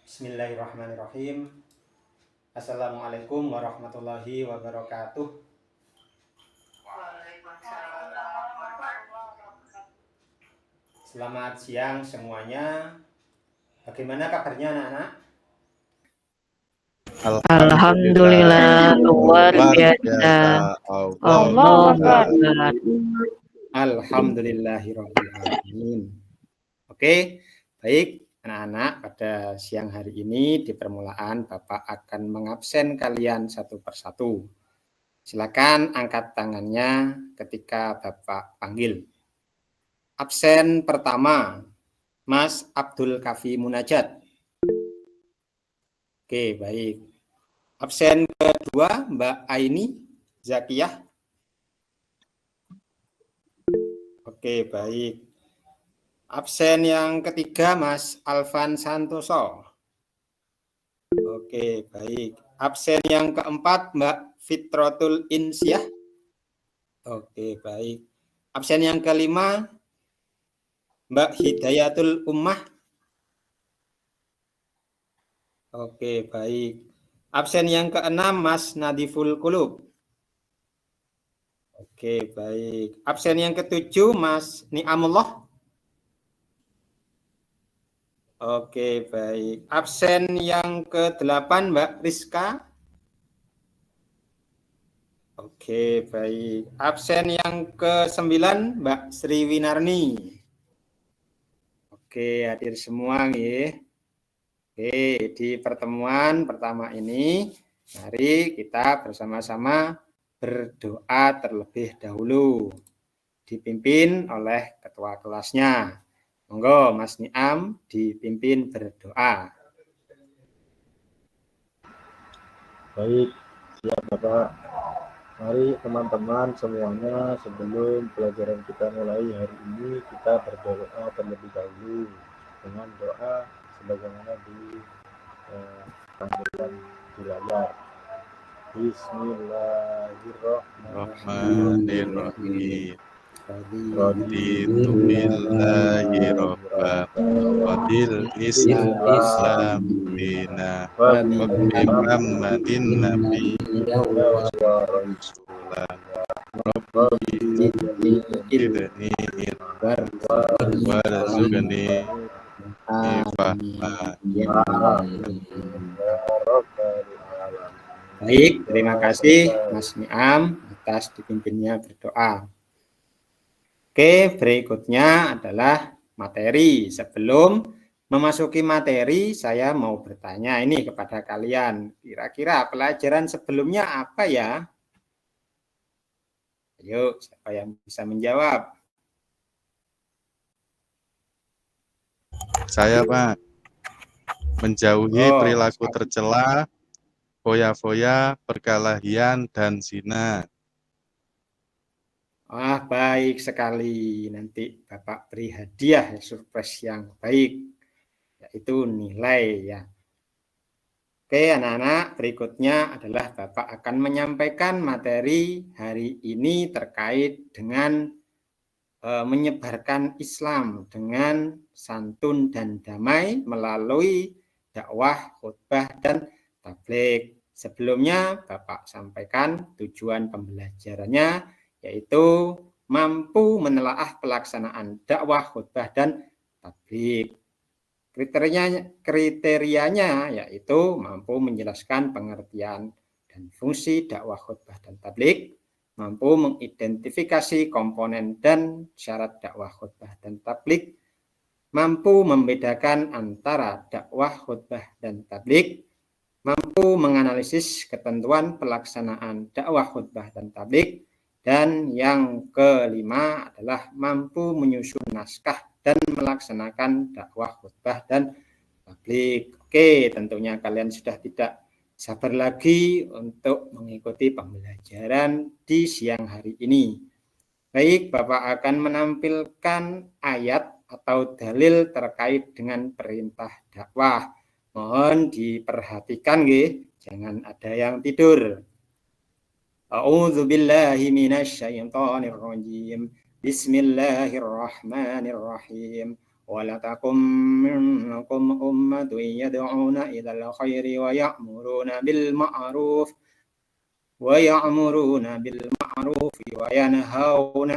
Bismillahirrahmanirrahim. Assalamualaikum warahmatullahi wabarakatuh. Selamat siang semuanya. Bagaimana kabarnya anak-anak? Alhamdulillah, luar biasa. Allah Akbar. Alhamdulillahirabbil alamin. Oke, baik anak-anak, pada siang hari ini di permulaan Bapak akan mengabsen kalian satu persatu. Silakan angkat tangannya ketika Bapak panggil. Absen pertama, Mas Abdul Kafi Munajat. Oke, baik. Absen kedua, Mbak Aini Zakiyah. Oke, baik. Absen yang ketiga, Mas Alvan Santoso. Oke, baik. Absen yang keempat, Mbak Fitrotul Insyah. Oke, baik. Absen yang kelima, Mbak Hidayatul Ummah. Oke, baik. Absen yang keenam, Mas Nadiful Qulub. Oke, baik. Absen yang ketujuh, Mas Ni'amullah. Oke, baik. Absen yang ke-8, Mbak Rizka. Oke, baik. Absen yang ke-9, Mbak Sri Winarni. Oke, hadir semua nggih. Oke, di pertemuan pertama ini, mari kita bersama-sama berdoa terlebih dahulu. Dipimpin oleh ketua kelasnya. Monggo Mas Niam dipimpin berdoa. Baik, siap Bapak. Mari teman-teman semuanya, sebelum pelajaran kita mulai hari ini, kita berdoa terlebih dahulu dengan doa sebagaimana ditampilkan di layar. Bismillahirrahmanirrahim. Raditu billahi rabba wa bil islam dina wa bi Muhammadin nabiyya wa rasulah rabbi zidni warzuqni fahma. Baik, terima kasih Mas Niam atas dipimpinnya berdoa. Oke, berikutnya adalah materi. Sebelum memasuki materi, saya mau bertanya ini kepada kalian. Kira-kira pelajaran sebelumnya apa ya? Ayo, siapa yang bisa menjawab? Saya, Pak, menjauhi perilaku tercela, foya-foya, perkelahian, dan zina. Wah, baik sekali. Nanti Bapak beri hadiah surprise yang baik, yaitu nilai ya. Oke, anak-anak, berikutnya adalah Bapak akan menyampaikan materi hari ini terkait dengan menyebarkan Islam dengan santun dan damai melalui dakwah, khutbah, dan tabligh. Sebelumnya Bapak sampaikan tujuan pembelajarannya, yaitu mampu menelaah pelaksanaan dakwah, khutbah, dan tabligh. Kriterianya yaitu mampu menjelaskan pengertian dan fungsi dakwah, khutbah, dan tabligh, mampu mengidentifikasi komponen dan syarat dakwah, khutbah, dan tabligh, mampu membedakan antara dakwah, khutbah, dan tabligh, mampu menganalisis ketentuan pelaksanaan dakwah, khutbah, dan tabligh, dan yang kelima adalah mampu menyusun naskah dan melaksanakan dakwah, khutbah, dan tabligh. Oke, tentunya kalian sudah tidak sabar lagi untuk mengikuti pembelajaran di siang hari ini. Baik, Bapak akan menampilkan ayat atau dalil terkait dengan perintah dakwah. Mohon diperhatikan nggih, jangan ada yang tidur. A'udzu billahi minasyaitonir rajim. Bismillahirrahmanirrahim. Wala takum minkum ummatun yad'una ilal khairi wa ya'muruna bil ma'ruf wa yanhauna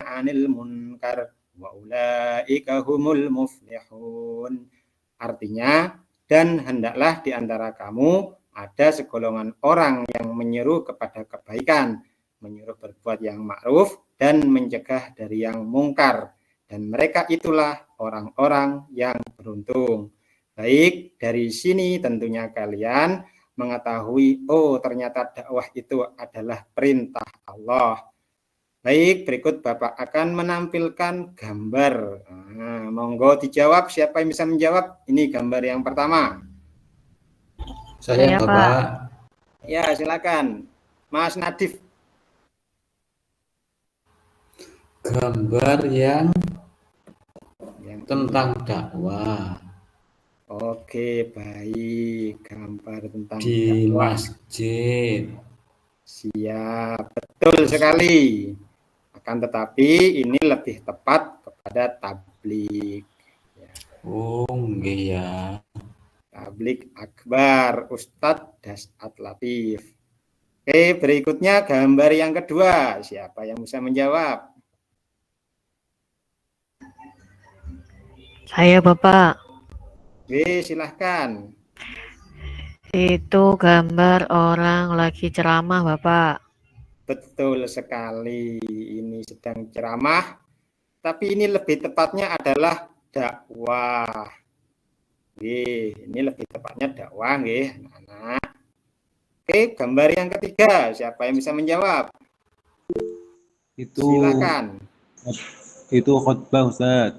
'anil munkar wa ulaika humul muflihun. Artinya, dan hendaklah di antara kamu ada segolongan orang yang menyeru kepada kebaikan, menyuruh berbuat yang ma'ruf dan mencegah dari yang mungkar, dan mereka itulah orang-orang yang beruntung. Baik, dari sini tentunya kalian mengetahui, oh ternyata dakwah itu adalah perintah Allah. Baik, berikut Bapak akan menampilkan gambar. Nah, monggo dijawab, siapa yang bisa menjawab? Ini gambar yang pertama. Saya, Bapak. Ya, silakan. Mas Nadif. Gambar yang tentang dakwah. Oke, baik. Gambar tentang di dakwah. Masjid. Siap, betul sekali. Akan tetapi ini lebih tepat kepada tablik. Oh, nggih ya. Tablik akbar, Ustadz Dasat Latif. Oke, berikutnya gambar yang kedua. Siapa yang bisa menjawab? Saya, Bapak. Oke, silahkan. Itu gambar orang lagi ceramah, Bapak. Betul sekali. Ini sedang ceramah. Tapi ini lebih tepatnya adalah dakwah. Ini lebih tepatnya dakwah, anak-anak. Oke, gambar yang ketiga. Siapa yang bisa menjawab? Silakan. Itu khutbah, Ustaz.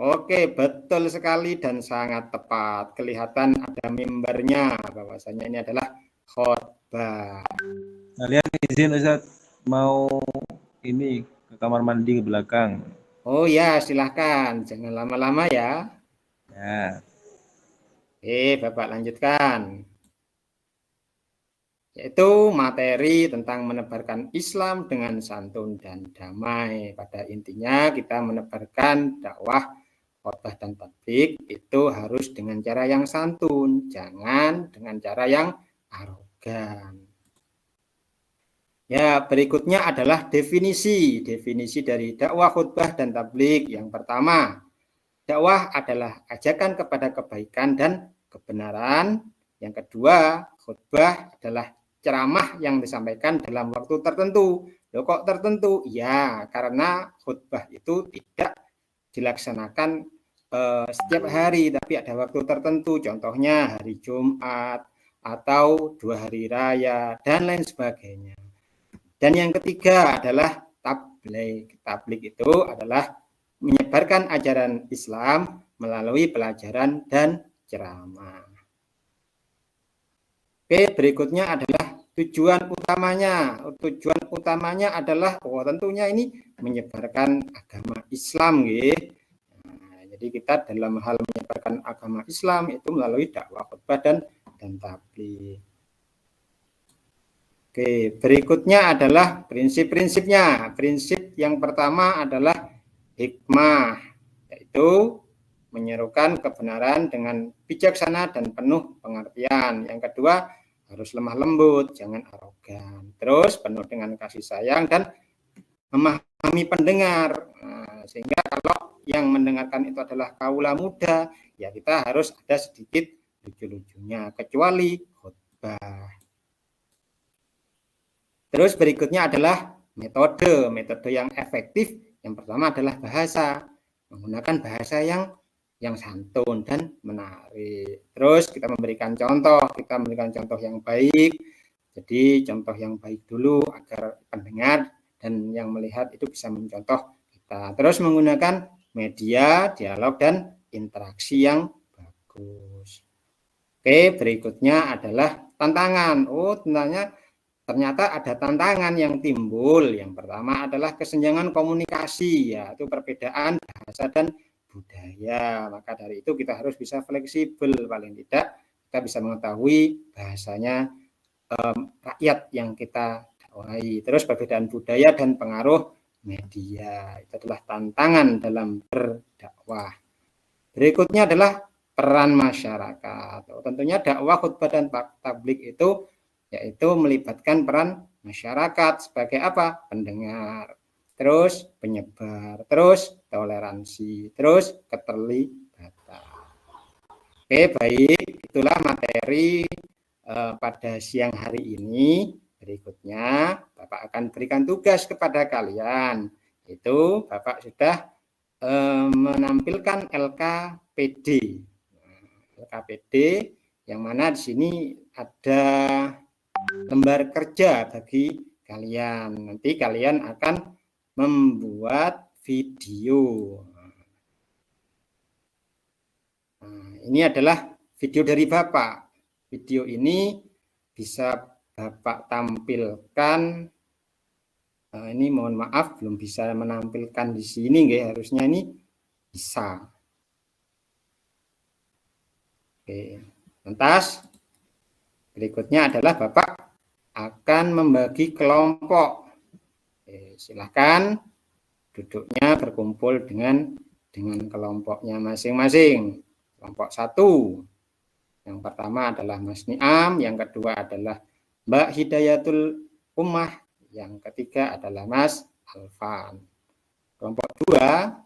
Oke, betul sekali dan sangat tepat. Kelihatan ada mimbarnya, bahwasanya ini adalah khutbah. Kalian izin, Ustaz, mau ini ke kamar mandi ke belakang. Oh ya, silahkan. Jangan lama-lama ya. Ya. Bapak lanjutkan. Yaitu materi tentang menebarkan Islam dengan santun dan damai. Pada intinya kita menebarkan dakwah, khotbah dan tablik itu harus dengan cara yang santun, jangan dengan cara yang arogan. Ya, berikutnya adalah definisi dari dakwah, khutbah dan tablik. Yang pertama, dakwah adalah ajakan kepada kebaikan dan kebenaran. Yang kedua, khutbah adalah ceramah yang disampaikan dalam waktu tertentu. Loh, kok tertentu? Ya, karena khutbah itu tidak dilaksanakan setiap hari, tapi ada waktu tertentu. Contohnya hari Jumat atau 2 hari raya dan lain sebagainya. Dan yang ketiga adalah tablik. Tablik itu adalah menyebarkan ajaran Islam melalui pelajaran dan ceramah. Oke, berikutnya adalah tujuan utamanya. Tujuan utamanya adalah tentunya ini menyebarkan agama Islam, jadi kita dalam hal menyebarkan agama Islam itu melalui dakwah, khutbah dan tabligh. Oke, berikutnya adalah prinsip-prinsipnya. Prinsip yang pertama adalah hikmah, yaitu menyerukan kebenaran dengan bijaksana dan penuh pengertian. Yang kedua, harus lemah lembut, jangan arogan. Terus penuh dengan kasih sayang dan memahami pendengar. Nah, sehingga kalau yang mendengarkan itu adalah kaula muda, ya kita harus ada sedikit lucu-lucunya, kecuali khutbah. Terus berikutnya adalah metode yang efektif. Yang pertama adalah bahasa, menggunakan bahasa yang santun dan menarik. Terus kita memberikan contoh yang baik. Jadi contoh yang baik dulu agar pendengar dan yang melihat itu bisa mencontoh kita. Terus menggunakan media, dialog dan interaksi yang bagus. Oke, berikutnya adalah tantangan. Tantangannya ternyata ada tantangan yang timbul. Yang pertama adalah kesenjangan komunikasi, yaitu perbedaan bahasa dan budaya. Maka dari itu kita harus bisa fleksibel, paling tidak kita bisa mengetahui bahasanya rakyat yang kita dakwai. Terus perbedaan budaya dan pengaruh media, itu adalah tantangan dalam berdakwah. Berikutnya adalah peran masyarakat. Tentunya dakwah, khutbah, dan tablik itu yaitu melibatkan peran masyarakat sebagai apa? Pendengar, terus penyebar, terus toleransi, terus keterlibatan. Oke, baik, itulah materi pada siang hari ini. Berikutnya Bapak akan berikan tugas kepada kalian. Itu Bapak sudah menampilkan LKPD. LKPD yang mana di sini ada lembar kerja bagi kalian. Nanti kalian akan membuat video. Nah, ini adalah video dari Bapak. Video ini bisa Bapak tampilkan. Ini mohon maaf belum bisa menampilkan di sini, nggih. Harusnya ini bisa. Oke, lantas berikutnya adalah Bapak akan membagi kelompok. Oke, silakan duduknya berkumpul dengan kelompoknya masing-masing. Kelompok 1. Yang pertama adalah Mas Niam, yang kedua adalah Mbak Hidayatul Ummah, yang ketiga adalah Mas Alfan. Kelompok 2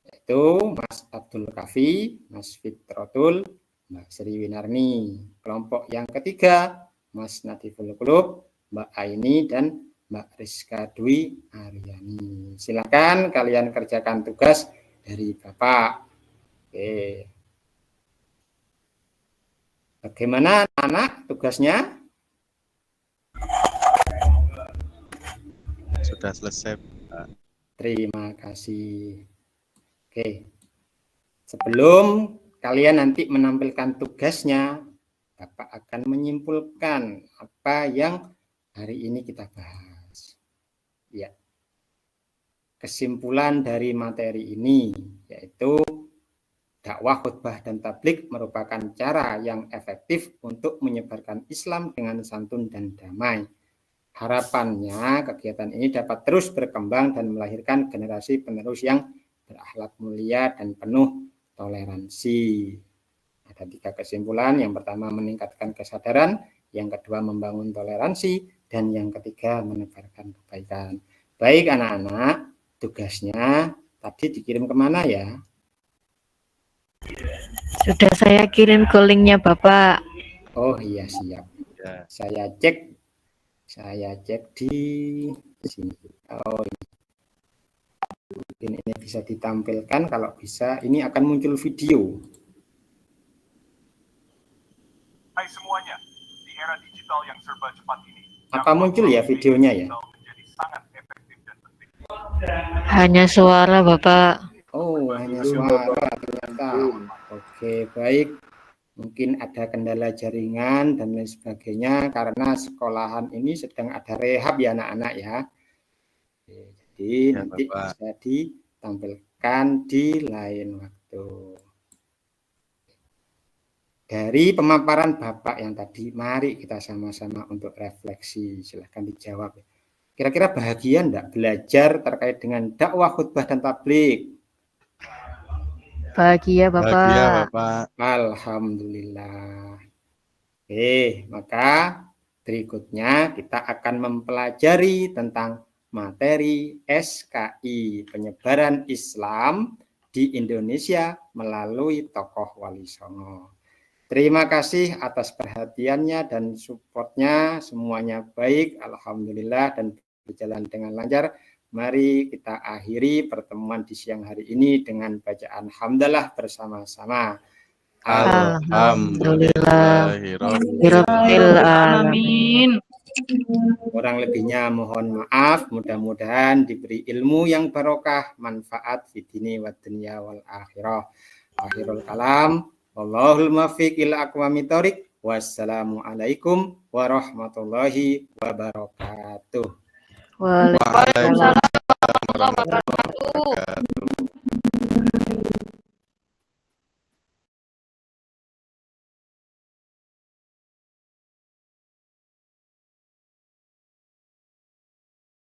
yaitu Mas Abdul Kafi, Mas Fitrotul, Mbak Sri Winarni. Kelompok yang ketiga Mas Nadiful Qulub, Mbak Aini, dan Mbak Rizka Dwi Aryani. Silakan kalian kerjakan tugas dari Bapak. Oke. Bagaimana anak tugasnya? Sudah selesai, Pak. Terima kasih. Oke. Sebelum kalian nanti menampilkan tugasnya, Bapak akan menyimpulkan apa yang hari ini kita bahas. Ya. Kesimpulan dari materi ini yaitu dakwah, khutbah, dan tablik merupakan cara yang efektif untuk menyebarkan Islam dengan santun dan damai. Harapannya kegiatan ini dapat terus berkembang dan melahirkan generasi penerus yang berakhlak mulia dan penuh toleransi. Ada 3 kesimpulan. Yang pertama meningkatkan kesadaran, yang kedua membangun toleransi, dan yang ketiga menebarkan kebaikan. Baik anak-anak, tugasnya tadi dikirim kemana ya? Sudah saya kirim ke linknya Bapak. Oh iya, siap. Ya. Saya cek di sini. Oh ini. Mungkin ini bisa ditampilkan. Kalau bisa ini akan muncul video. Hai semuanya, di era digital yang serba cepat ini. Apa muncul ya videonya ya? Menjadi sangat efektif dan penting. Hanya suara Bapak. Oh, hanya suara ternyata. Oke, baik. Mungkin ada kendala jaringan dan lain sebagainya karena sekolahan ini sedang ada rehab ya anak-anak ya. Oke, jadi Ya, nanti Bapak. bisa ditampilkan di lain waktu. Dari pemaparan Bapak yang tadi, mari kita sama-sama untuk refleksi. Silahkan dijawab. Kira-kira bahagia enggak belajar terkait dengan dakwah, khutbah, dan tablik? Bahagia Bapak. Bahagia, Bapak. Alhamdulillah. Oke, maka berikutnya kita akan mempelajari tentang materi SKI, penyebaran Islam di Indonesia melalui tokoh Wali Songo. Terima kasih atas perhatiannya dan supportnya, semuanya baik, alhamdulillah, dan berjalan dengan lancar. Mari kita akhiri pertemuan di siang hari ini dengan bacaan hamdalah bersama-sama. Alhamdulillahirabbil alamin. Kurang lebihnya mohon maaf, mudah-mudahan diberi ilmu yang barokah, manfaat fidini wa dunya wal akhirah. Akhirul kalam, wallahul muwaffiq ila aqwamit thoriq. Wassalamualaikum warahmatullahi wabarakatuh. Waalaikumsalam Waalaikumsalam warahmatullahi wabarakatuh.